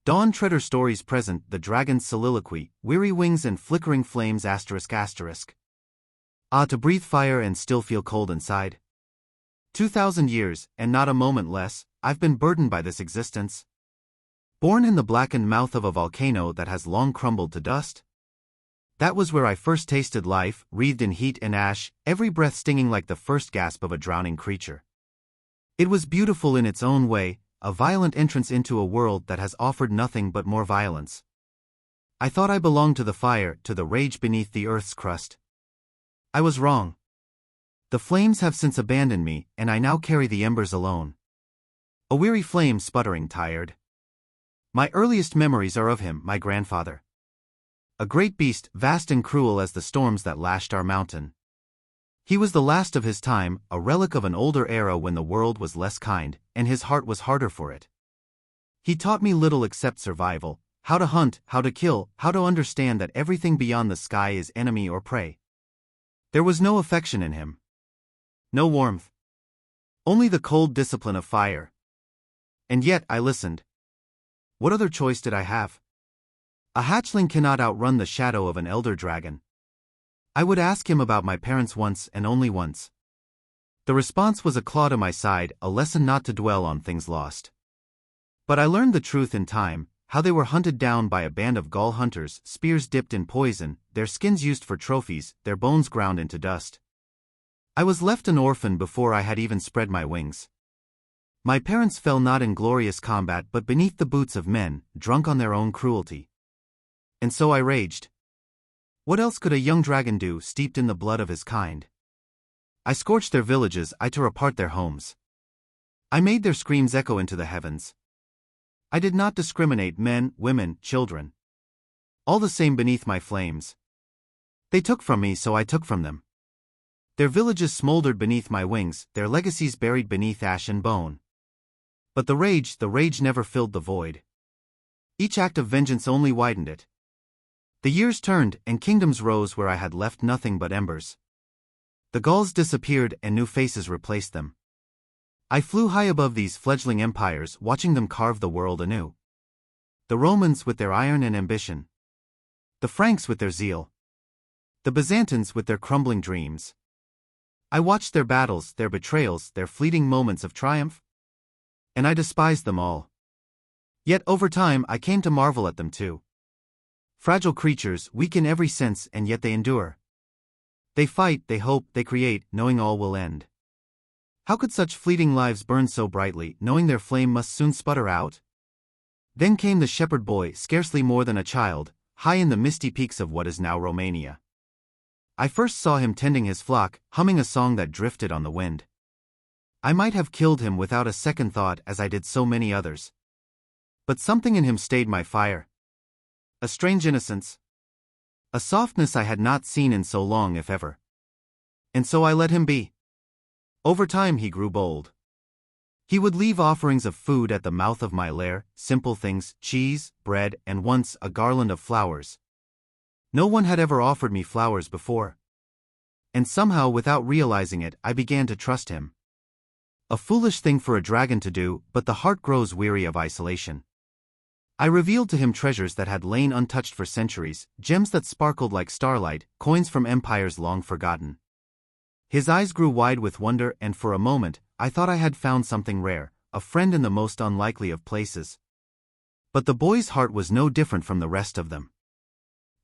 Dawn Treader Stories present The Dragon's Soliloquy, Weary Wings and Flickering Flames ****. Ah, to breathe fire and still feel cold inside. 2,000 years, and not a moment less, I've been burdened by this existence. Born in the blackened mouth of a volcano that has long crumbled to dust. That was where I first tasted life, wreathed in heat and ash, every breath stinging like the first gasp of a drowning creature. It was beautiful in its own way, a violent entrance into a world that has offered nothing but more violence. I thought I belonged to the fire, to the rage beneath the earth's crust. I was wrong. The flames have since abandoned me, and I now carry the embers alone. A weary flame sputtering tired. My earliest memories are of him, my grandfather. A great beast, vast and cruel as the storms that lashed our mountain. He was the last of his time, a relic of an older era when the world was less kind, and his heart was harder for it. He taught me little except survival, how to hunt, how to kill, how to understand that everything beyond the sky is enemy or prey. There was no affection in him. No warmth. Only the cold discipline of fire. And yet I listened. What other choice did I have? A hatchling cannot outrun the shadow of an elder dragon. I would ask him about my parents once and only once. The response was a claw to my side, a lesson not to dwell on things lost. But I learned the truth in time, how they were hunted down by a band of Gaul hunters, spears dipped in poison, their skins used for trophies, their bones ground into dust. I was left an orphan before I had even spread my wings. My parents fell not in glorious combat but beneath the boots of men, drunk on their own cruelty. And so I raged. What else could a young dragon do, steeped in the blood of his kind? I scorched their villages, I tore apart their homes. I made their screams echo into the heavens. I did not discriminate men, women, children. All the same beneath my flames. They took from me, so I took from them. Their villages smoldered beneath my wings, their legacies buried beneath ash and bone. But the rage never filled the void. Each act of vengeance only widened it. The years turned, and kingdoms rose where I had left nothing but embers. The Gauls disappeared, and new faces replaced them. I flew high above these fledgling empires, watching them carve the world anew. The Romans with their iron and ambition. The Franks with their zeal. The Byzantines with their crumbling dreams. I watched their battles, their betrayals, their fleeting moments of triumph. And I despised them all. Yet over time I came to marvel at them too. Fragile creatures, weak in every sense, and yet they endure. They fight, they hope, they create, knowing all will end. How could such fleeting lives burn so brightly, knowing their flame must soon sputter out? Then came the shepherd boy, scarcely more than a child, high in the misty peaks of what is now Romania. I first saw him tending his flock, humming a song that drifted on the wind. I might have killed him without a second thought, as I did so many others. But something in him stayed my fire. A strange innocence. A softness I had not seen in so long, if ever. And so I let him be. Over time he grew bold. He would leave offerings of food at the mouth of my lair, simple things, cheese, bread, and once a garland of flowers. No one had ever offered me flowers before. And somehow, without realizing it, I began to trust him. A foolish thing for a dragon to do, but the heart grows weary of isolation. I revealed to him treasures that had lain untouched for centuries, gems that sparkled like starlight, coins from empires long forgotten. His eyes grew wide with wonder, and for a moment, I thought I had found something rare, a friend in the most unlikely of places. But the boy's heart was no different from the rest of them.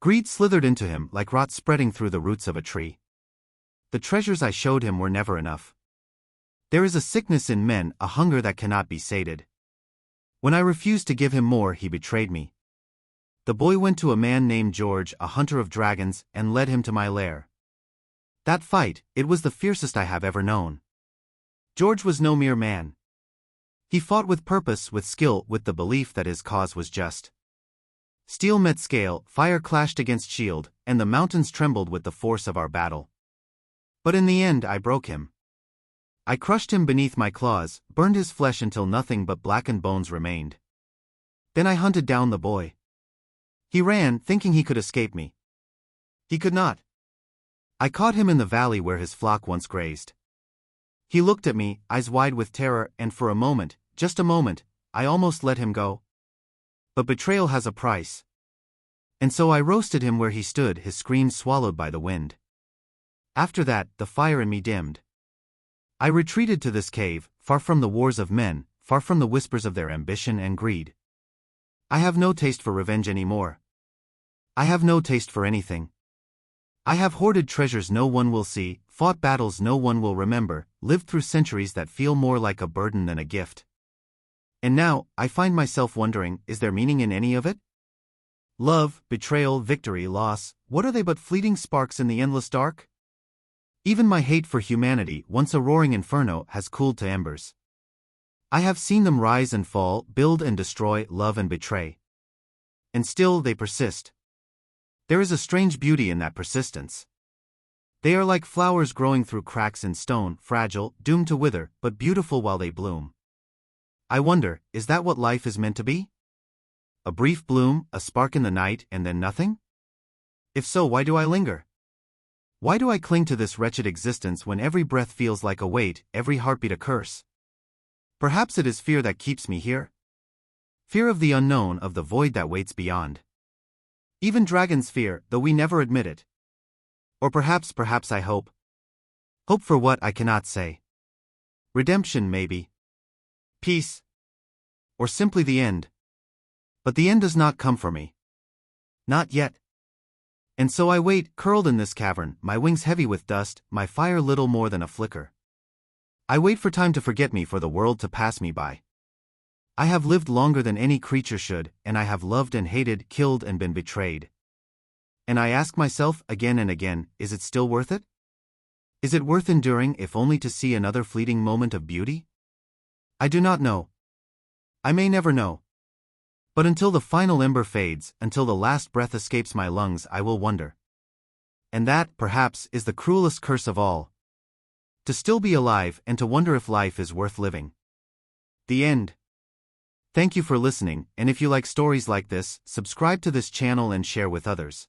Greed slithered into him like rot spreading through the roots of a tree. The treasures I showed him were never enough. There is a sickness in men, a hunger that cannot be sated. When I refused to give him more, he betrayed me. The boy went to a man named George, a hunter of dragons, and led him to my lair. That fight, it was the fiercest I have ever known. George was no mere man. He fought with purpose, with skill, with the belief that his cause was just. Steel met scale, fire clashed against shield, and the mountains trembled with the force of our battle. But in the end I broke him. I crushed him beneath my claws, burned his flesh until nothing but blackened bones remained. Then I hunted down the boy. He ran, thinking he could escape me. He could not. I caught him in the valley where his flock once grazed. He looked at me, eyes wide with terror, and for a moment, just a moment, I almost let him go. But betrayal has a price. And so I roasted him where he stood, his screams swallowed by the wind. After that, the fire in me dimmed. I retreated to this cave, far from the wars of men, far from the whispers of their ambition and greed. I have no taste for revenge anymore. I have no taste for anything. I have hoarded treasures no one will see, fought battles no one will remember, lived through centuries that feel more like a burden than a gift. And now, I find myself wondering, is there meaning in any of it? Love, betrayal, victory, loss, what are they but fleeting sparks in the endless dark? Even my hate for humanity, once a roaring inferno, has cooled to embers. I have seen them rise and fall, build and destroy, love and betray. And still they persist. There is a strange beauty in that persistence. They are like flowers growing through cracks in stone, fragile, doomed to wither, but beautiful while they bloom. I wonder, is that what life is meant to be? A brief bloom, a spark in the night, and then nothing? If so, why do I linger? Why do I cling to this wretched existence when every breath feels like a weight, every heartbeat a curse? Perhaps it is fear that keeps me here. Fear of the unknown, of the void that waits beyond. Even dragons fear, though we never admit it. Or perhaps I hope. Hope for what I cannot say. Redemption, maybe. Peace. Or simply the end. But the end does not come for me. Not yet. And so I wait, curled in this cavern, my wings heavy with dust, my fire little more than a flicker. I wait for time to forget me, for the world to pass me by. I have lived longer than any creature should, and I have loved and hated, killed and been betrayed. And I ask myself again and again, is it still worth it? Is it worth enduring, if only to see another fleeting moment of beauty? I do not know. I may never know. But until the final ember fades, until the last breath escapes my lungs, I will wonder. And that, perhaps, is the cruelest curse of all. To still be alive and to wonder if life is worth living. The end. Thank you for listening, and if you like stories like this, subscribe to this channel and share with others.